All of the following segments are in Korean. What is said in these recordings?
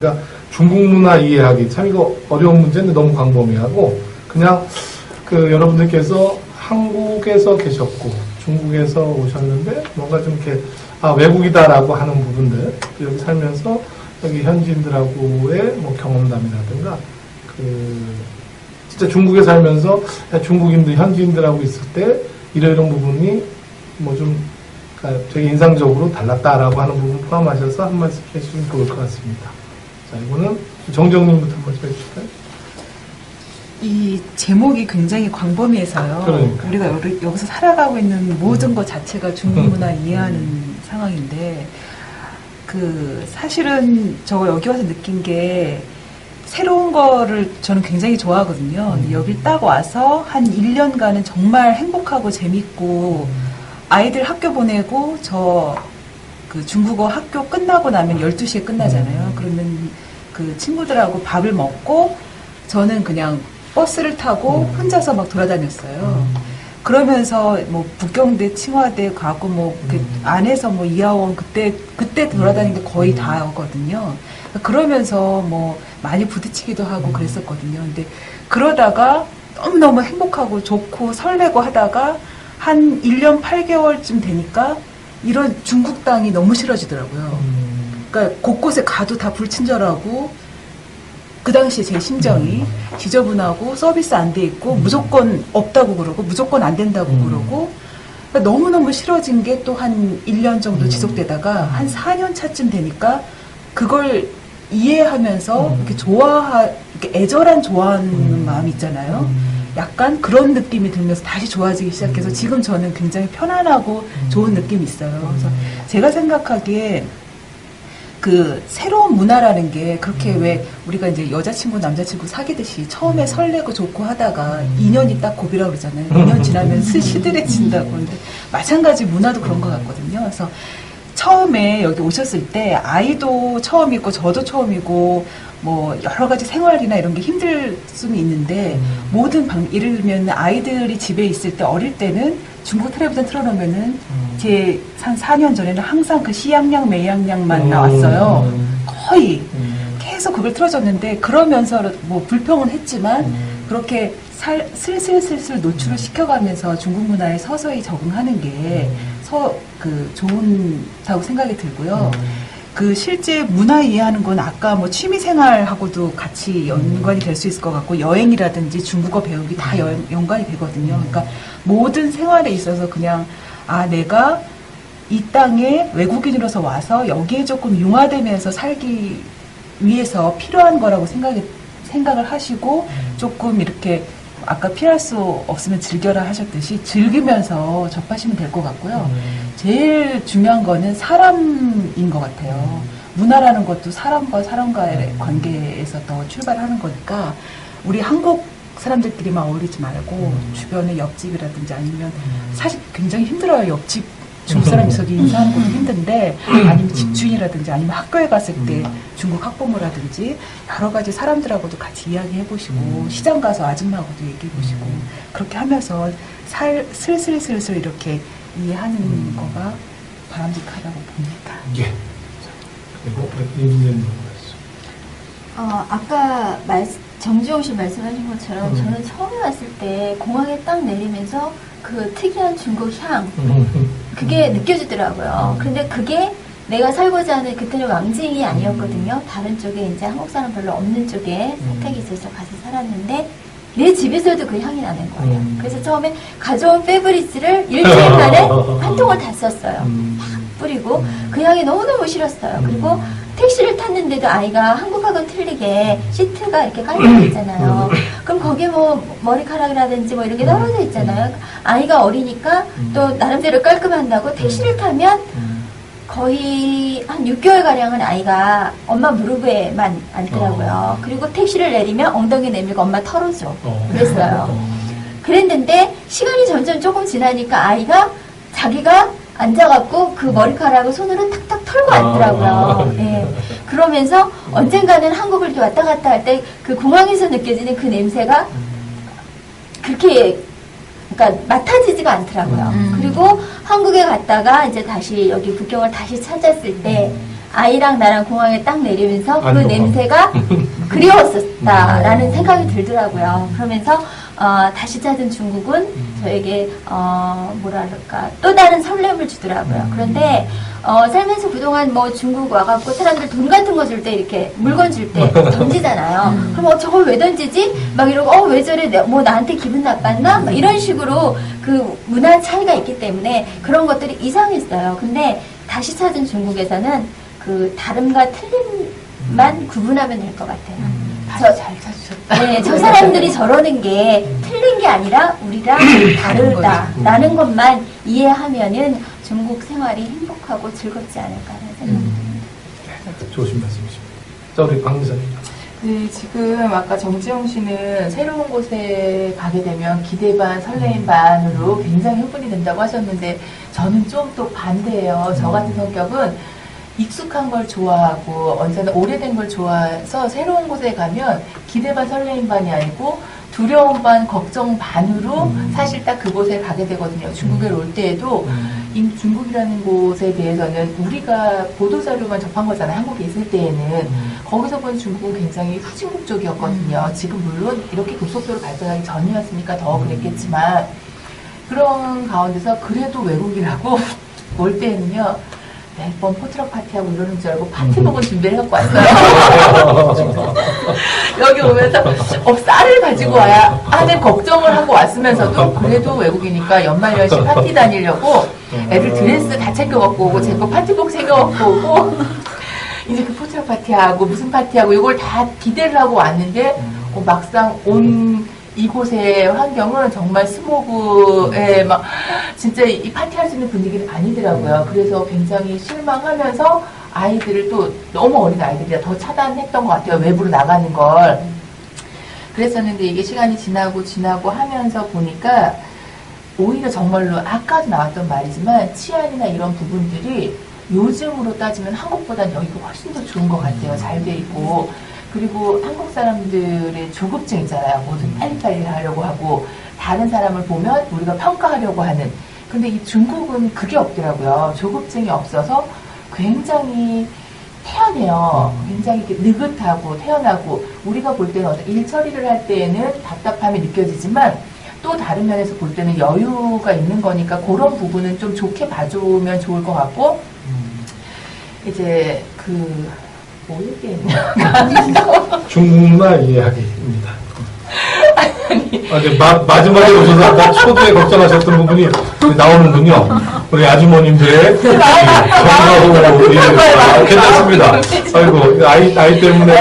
그러니까 중국 문화 이해하기 참 이거 어려운 문제인데 너무 광범위하고 그냥 그 여러분들께서 한국에서 계셨고 중국에서 오셨는데 뭔가 좀 이렇게 외국이다라고 하는 부분들 여기 살면서 여기 현지인들하고의 뭐 경험담이라든가 진짜 중국에 살면서 중국인들 현지인들하고 있을 때 이런 부분이 뭐 좀 되게 인상적으로 달랐다라고 하는 부분 포함하셔서 한 말씀 해주시면 좋을 것 같습니다. 자, 이거는 정정님부터 한 말씀 해주실까요? 이 제목이 굉장히 광범위해서요. 그러니까. 우리가 여기서 살아가고 있는 모든 것 자체가 중국 문화 이해하는 상황인데, 사실은 저 여기 와서 느낀 게 새로운 거를 저는 굉장히 좋아하거든요. 여기 딱 와서 한 1년간은 정말 행복하고 재밌고, 아이들 학교 보내고 중국어 학교 끝나고 나면 12시에 끝나잖아요. 그러면 그 친구들하고 밥을 먹고 저는 그냥 버스를 타고 혼자서 막 돌아다녔어요. 그러면서 뭐 북경대, 칭화대 가고 뭐 안에서 뭐 이하원 그때 돌아다닌 게 거의 다거든요. 그러면서 뭐 많이 부딪히기도 하고 그랬었거든요. 근데 그러다가 너무너무 행복하고 좋고 설레고 하다가 한 1년 8개월쯤 되니까 이런 중국 땅이 너무 싫어지더라고요. 그러니까 곳곳에 가도 다 불친절하고 그 당시에 제 심정이 지저분하고 서비스 안 돼 있고 무조건 없다고 그러고 무조건 안 된다고 그러고 그러니까 너무너무 싫어진 게 또 한 1년 정도 지속되다가 한 4년 차쯤 되니까 그걸 이해하면서 이렇게 이렇게 애절한 좋아하는 마음이 있잖아요. 약간 그런 느낌이 들면서 다시 좋아지기 시작해서 지금 저는 굉장히 편안하고 좋은 느낌이 있어요. 그래서 제가 생각하기에 새로운 문화라는 게 그렇게 왜 우리가 이제 여자친구, 남자친구 사귀듯이 처음에 설레고 좋고 하다가 2년이 딱 고비라고 그러잖아요. 2년 지나면 시들해진다고. 근데 마찬가지 문화도 그런 것 같거든요. 그래서 처음에 여기 오셨을 때 아이도 처음이고 저도 처음이고 뭐 여러 가지 생활이나 이런 게 힘들 수는 있는데 예를 들면 아이들이 집에 있을 때 어릴 때는 중국 텔레비전 틀어놓으면은 제 한 4년 전에는 항상 그 시양양 매양양만 나왔어요. 거의 계속 그걸 틀어줬는데 그러면서 뭐 불평은 했지만 그렇게 슬슬 노출을 시켜가면서 중국 문화에 서서히 적응하는 게 좋다고 생각이 들고요. 실제 문화 이해하는 건 아까 뭐 취미생활하고도 같이 연관이 될 수 있을 것 같고 여행이라든지 중국어 배우기 다 연관이 되거든요. 그러니까 모든 생활에 있어서 그냥 내가 이 땅에 외국인으로서 와서 여기에 조금 융화되면서 살기 위해서 필요한 거라고 생각을 하시고 조금 이렇게 아까 피할 수 없으면 즐겨라 하셨듯이 즐기면서 접하시면 될 것 같고요. 제일 중요한 거는 사람인 것 같아요. 문화라는 것도 사람과의 관계에서 더 출발하는 거니까 우리 한국 사람들끼리만 어울리지 말고 주변의 옆집이라든지 아니면 사실 굉장히 힘들어요. 옆집 중국 사람이 저기 인사하는 것도 힘든데 아니면 집주인이라든지 아니면 학교에 갔을 때 중국 학부모라든지 여러 가지 사람들하고도 같이 이야기해보시고 시장 가서 아줌마하고도 얘기해보시고 그렇게 하면서 슬슬 이렇게 이해하는 거가 바람직하다고 봅니다. 예. 그리고 임진님 아까 정지용 씨 말씀하신 것처럼 저는 처음에 왔을 때 공항에 딱 내리면서 그 특이한 중국 향 그게 느껴지더라고요. 그런데 그게 내가 살고자 하는 그때는 왕징이 아니었거든요. 다른 쪽에 이제 한국 사람 별로 없는 쪽에 사택이 있어서 가서 살았는데 내 집에서도 그 향이 나는 거예요. 그래서 처음에 가져온 페브리스를 일주일 만에 한 통을 다 썼어요. 막 뿌리고 그 향이 너무너무 싫었어요. 그리고 택시를 탔는데도 아이가 한국하고는 틀리게 시트가 이렇게 깔려 있잖아요. 그럼 거기에 뭐 머리카락이라든지 뭐 이런 게 떨어져 있잖아요. 아이가 어리니까 또 나름대로 깔끔한다고 택시를 타면 거의 한 6개월가량은 아이가 엄마 무릎에만 앉더라고요. 그리고 택시를 내리면 엉덩이 내밀고 엄마 털어줘. 그랬어요. 그랬는데 시간이 점점 조금 지나니까 아이가 자기가 앉아갖고 그 머리카락을 손으로 탁탁 털고 앉더라고요. 예. 그러면서 언젠가는 한국을 이렇게 왔다 갔다 할 때 그 공항에서 느껴지는 그 냄새가 그렇게 그러니까 맡아지지가 않더라고요. 그리고 한국에 갔다가 이제 다시 여기 북경을 다시 찾았을 때 아이랑 나랑 공항에 딱 내리면서 그 안동항. 냄새가 그리웠었다라는 생각이 들더라고요. 그러면서 다시 찾은 중국은 저에게 뭐랄까 또 다른 설렘을 주더라고요. 그런데 살면서 그동안 뭐 중국 와갖고 사람들 돈 같은 거 줄 때 이렇게 물건 줄 때 던지잖아요. 그럼 저걸 왜 던지지? 막 이러고 왜 저래? 뭐 나한테 기분 나빴나? 막 이런 식으로 그 문화 차이가 있기 때문에 그런 것들이 이상했어요. 근데 다시 찾은 중국에서는 그 다름과 틀림만 구분하면 될 것 같아요. 잘 찾으셨다. 네, 저 사람들이 저러는 게 틀린 게 아니라 우리랑 다르다라는 것만 이해하면은 중국 생활이 행복하고 즐겁지 않을까라는 생각이 듭니다. 좋으신 말씀이십니다. 자, 우리 박 기자님. 네, 지금 아까 정지영 씨는 새로운 곳에 가게 되면 기대 반, 설레임 반으로 굉장히 흥분이 된다고 하셨는데 저는 좀 또 반대예요. 저 같은 성격은 익숙한 걸 좋아하고 언제나 오래된 걸 좋아해서 새로운 곳에 가면 기대 반, 설레임 반이 아니고 두려움 반, 걱정 반으로 사실 딱 그곳에 가게 되거든요. 중국에 올 때에도 이 중국이라는 곳에 대해서는 우리가 보도자료만 접한 거잖아요. 한국에 있을 때에는. 거기서 본 중국은 굉장히 후진국 쪽이었거든요. 지금 물론 이렇게 급속도로 발전하기 전이었으니까 더 그랬겠지만 그런 가운데서 그래도 외국이라고 올 때에는요. 매번 포트럭 파티하고 이러는 줄 알고 파티복은 준비를 해갖고 왔어요. 여기 오면서 쌀을 가지고 와야 하는 걱정을 하고 왔으면서도 그래도 외국이니까 연말연시 파티 다니려고 애들 드레스 다 챙겨갖고 오고 제 거 파티복 챙겨갖고 오고 이제 그 포트럭 파티하고 무슨 파티하고 이걸 다 기대를 하고 왔는데 막상 온 이곳의 환경은 정말 스모그에 막 진짜 이 파티할 수 있는 분위기는 아니더라고요. 그래서 굉장히 실망하면서 아이들을 또 너무 어린 아이들이라 더 차단했던 것 같아요. 외부로 나가는 걸. 그랬었는데 이게 시간이 지나고 하면서 보니까 오히려 정말로 아까도 나왔던 말이지만 치안이나 이런 부분들이 요즘으로 따지면 한국보다는 여기가 훨씬 더 좋은 것 같아요. 잘 돼 있고. 그리고 한국 사람들의 조급증 있잖아요. 뭐든 빨리빨리 하려고 하고 다른 사람을 보면 우리가 평가하려고 하는. 근데 이 중국은 그게 없더라고요. 조급증이 없어서 굉장히 태연해요. 굉장히 이렇게 느긋하고 태연하고 우리가 볼 때는 어떤 일 처리를 할 때에는 답답함이 느껴지지만 또 다른 면에서 볼 때는 여유가 있는 거니까 그런 부분은 좀 좋게 봐주면 좋을 것 같고 이제 뭐 얘기했냐? 중국 문화 이해하기입니다. 마지막에 오셔서 뭐 초두에 걱정하셨던 부분이 나오는군요. 우리 아주머님들의 정서로 괜찮습니다. 아이고 아이 때문에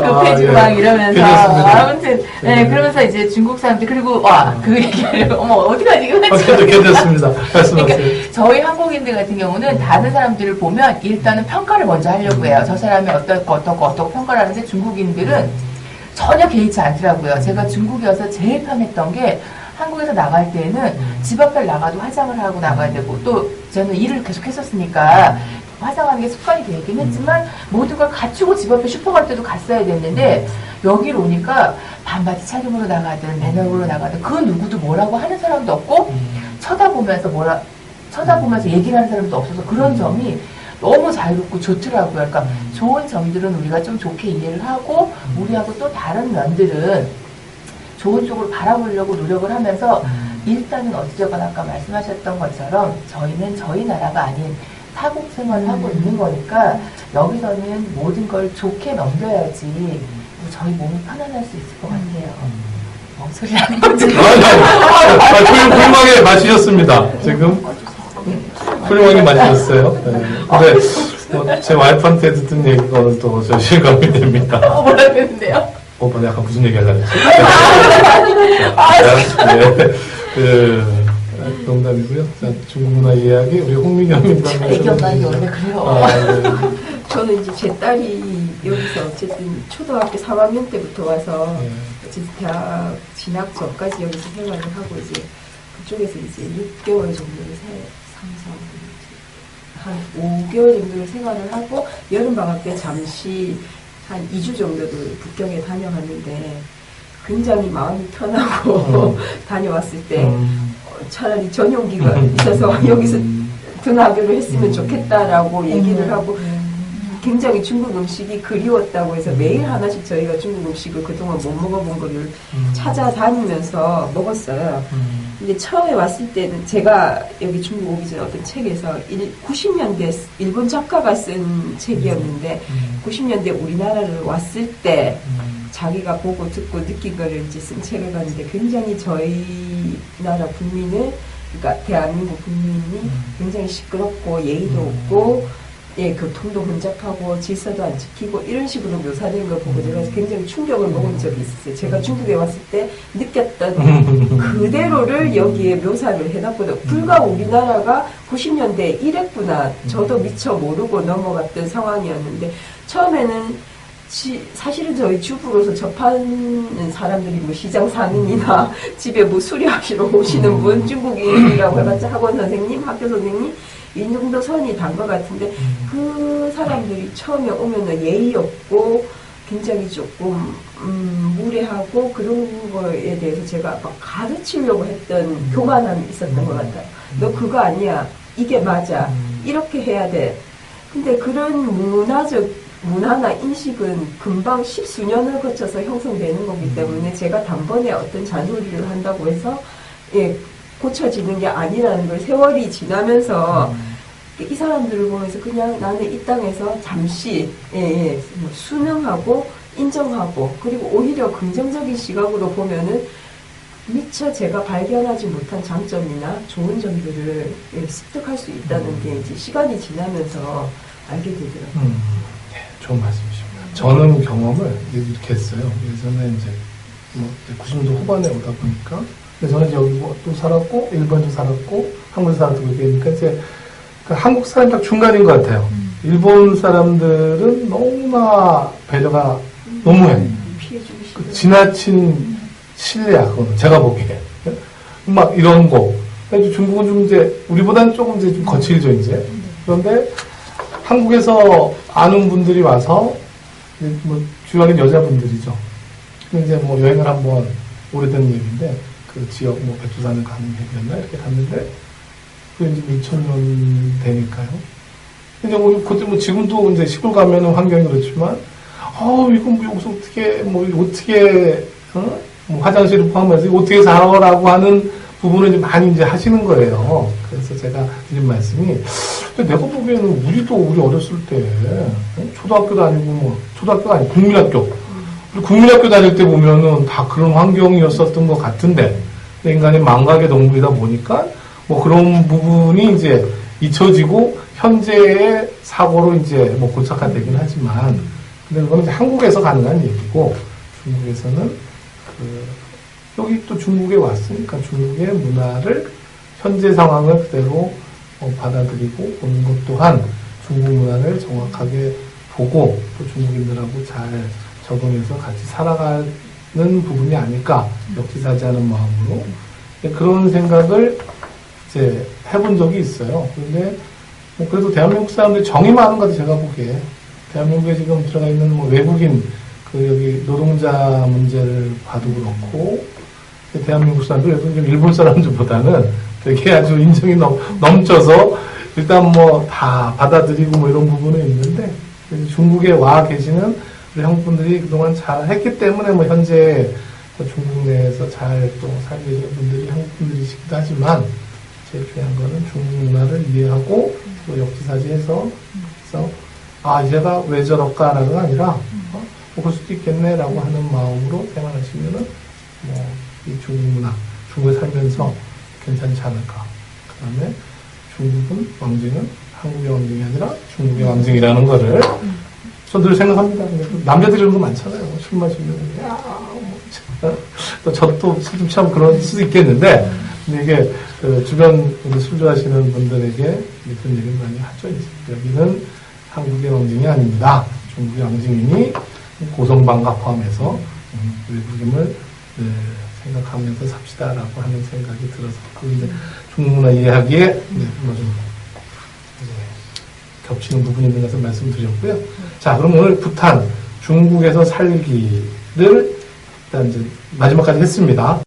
급해지고 막 이러면서 괜찮습니다. 아무튼 네, 그러면서 이제 중국 사람들 그리고 그 얘기를 어디까지 이거 괜찮습니다. 말씀하세요. 그러니까 저희 한국인들 같은 경우는 다른 사람들을 보면 일단은 평가를 먼저 하려고 해요. 저 사람이 어떻고 평가를 하는데 중국인들은 전혀 개의치 않더라고요. 제가 중국이어서 제일 편했던 게 한국에서 나갈 때는 집 앞을 나가도 화장을 하고 나가야 되고 또 저는 일을 계속 했었으니까 화장하는 게 습관이 되긴 했지만 모든 걸 갖추고 집 앞에 슈퍼 갈 때도 갔어야 됐는데 여기로 오니까 반바지 차림으로 나가든 매너로 나가든 그 누구도 뭐라고 하는 사람도 없고 쳐다보면서 얘기를 하는 사람도 없어서 그런 점이 너무 자유롭고 좋더라고요. 그러니까 좋은 점들은 우리가 좀 좋게 이해를 하고 우리하고 또 다른 면들은 좋은 쪽으로 바라보려고 노력을 하면서 일단은 어찌되거나 아까 말씀하셨던 것처럼 저희는 저희 나라가 아닌 타국 생활을 하고 있는 거니까 여기서는 모든 걸 좋게 넘겨야지 저희 몸이 편안할 수 있을 것 같아요. 소리 하는 거지. 훌륭하게 마치셨습니다. 지금 훌륭하게 마치셨어요. 네. 근데 제 와이프한테 듣던 얘기가 오늘 또 저 실감이 됩니다. 뭐라 그랬는데요? 오빠 내가 아까 무슨 얘기 하려고 했지? 농담이고요. 자, 중국 문화 이야기 우리 홍민경님 애기 엄마는 원래 그래요. 저는 이제 제 딸이 여기서 어쨌든 초등학교 3학년 때부터 와서 어쨌든 대학 진학 전까지 여기서 생활을 하고 이제 그쪽에서 이제 6개월 정도를 한 5개월 정도를 생활을 하고 여름방학 때 잠시 한 2주 정도를 북경에 다녀갔는데 굉장히 마음이 편하고 다녀왔을 때 차라리 전용기가 있어서 여기서 등하교를 했으면 좋겠다라고 얘기를 하고 굉장히 중국 음식이 그리웠다고 해서 매일 하나씩 저희가 중국 음식을 그동안 못 먹어본 거를 찾아다니면서 먹었어요. 근데 처음에 왔을 때는 제가 여기 중국 오기 전에 어떤 책에서 90년대 일본 작가가 쓴 책이었는데 90년대 우리나라를 왔을 때 자기가 보고 듣고 느낀 거를 이제 쓴 책을 봤는데 굉장히 저희 나라 국민을 그러니까 대한민국 국민이 굉장히 시끄럽고 예의도 없고 예, 교통도 혼잡하고 질서도 안 지키고 이런 식으로 묘사된 걸 보고 제가 굉장히 충격을 먹은 적이 있었어요. 제가 중국에 왔을 때 느꼈던 그대로를 여기에 묘사를 해놨거든요. 불과 우리나라가 90년대에 이랬구나. 저도 미처 모르고 넘어갔던 상황이었는데 처음에는 사실은 저희 주부로서 접하는 사람들이 뭐 시장 상인이나 집에 뭐 수리하시러 오시는 분, 중국인이라고 해봤자 학원 선생님, 학교 선생님 이 정도 선이 단 것 같은데 그 사람들이 처음에 오면은 예의 없고 굉장히 조금 무례하고 그런 거에 대해서 제가 막 가르치려고 했던 교만함이 있었던 것 같아요. 너 그거 아니야. 이게 맞아. 이렇게 해야 돼. 근데 그런 문화나 인식은 금방 십수년을 거쳐서 형성되는 거기 때문에 제가 단번에 어떤 잔소리를 한다고 해서 예, 고쳐지는 게 아니라는 걸 세월이 지나면서 이 사람들을 보면서 그냥 나는 이 땅에서 잠시 순응하고 인정하고 그리고 오히려 긍정적인 시각으로 보면은 미처 제가 발견하지 못한 장점이나 좋은 점들을 습득할 수 있다는 게 이제 시간이 지나면서 알게 되더라고요. 네, 좋은 말씀이십니다. 저는 경험을 이렇게 했어요. 예전에 이제 뭐 90년대 후반에 오다 보니까 근데 저는 여기 뭐 또 살았고 일본도 살았고 한국도 살았고 그러니까 이제 한국 사람이 딱 중간인 것 같아요. 일본 사람들은 너무나 배려가 너무해. 지나친 신뢰야, 그거는 제가 보기에. 막 이런 거. 그래서 중국은 좀 이제 우리보다는 조금 이제 좀 거칠죠 이제. 그런데 한국에서 아는 분들이 와서 뭐 주요하게 여자분들이죠. 근데 이제 뭐 여행을 한번 오래된 얘기인데 그 지역 뭐 백두산을 가는 얘기였나 이렇게 갔는데. 그게 이제 2000년 되니까요. 근데 뭐, 그때 뭐 지금도 이제 시골 가면은 환경이 그렇지만, 이거 뭐 여기서 어떻게, 뭐 화장실을 포함해서 이거 어떻게 살아라고 하는 부분을 이제 많이 이제 하시는 거예요. 그래서 제가 드린 말씀이, 근데 내가 보기에는 우리 어렸을 때, 초등학교도 아니고 초등학교가 아니고 국민학교. 국민학교 다닐 때 보면은 다 그런 환경이었었던 것 같은데, 인간이 망각의 동물이다 보니까, 뭐 그런 부분이 이제 잊혀지고 현재의 사고로 이제 뭐 고착화되긴 하지만 근데 그거는 이제 한국에서 가능한 얘기고 중국에서는 여기 또 중국에 왔으니까 중국의 문화를 현재 상황을 그대로 받아들이고 보는 것 또한 중국 문화를 정확하게 보고 또 중국인들하고 잘 적응해서 같이 살아가는 부분이 아닐까 역지사지하는 마음으로 그런 생각을 이제 해본 적이 있어요. 그런데 뭐 그래도 대한민국 사람들이 정이 많은 것 같아요. 제가 보기에 대한민국에 지금 들어가 있는 뭐 외국인 여기 노동자 문제를 봐도 그렇고 대한민국 사람들 그래도 좀 일본 사람들보다는 되게 아주 인정이 넘쳐서 일단 뭐 다 받아들이고 뭐 이런 부분은 있는데 중국에 와 계시는 우리 한국 분들이 그동안 잘 했기 때문에 뭐 현재 중국 내에서 잘 또 살고 계시는 분들이 한국 분들이시기도 하지만 제일 중요한 거는 중국 문화를 이해하고 또 역지사지해서 그래서 이제가 왜 저럴까라가 아니라 그럴 수도 있겠네라고 하는 마음으로 생활하시면은 뭐 이 중국 문화, 중국에 살면서 괜찮지 않을까. 그다음에 중국은 왕징은 한국의 왕징이 아니라 중국의 왕징이라는 거를 저 늘 생각합니다. 남자들이 그런 거 많잖아요. 술 마시면 또 저도 참 그럴 수도 있겠는데 근데 이게 주변 술 좋아하시는 분들에게 그런 얘기를 많이 하죠. 여기는 한국의 왕징이 아닙니다. 중국의 왕징이니 고성방가 포함해서 외국임을 생각하면서 삽시다라고 하는 생각이 들어서 그 이제 중국 문화 이해하기에 좀 겹치는 부분이 있는 것을 말씀드렸고요. 자, 그럼 오늘 부탄 중국에서 살기를 일단 이제 마지막까지 했습니다.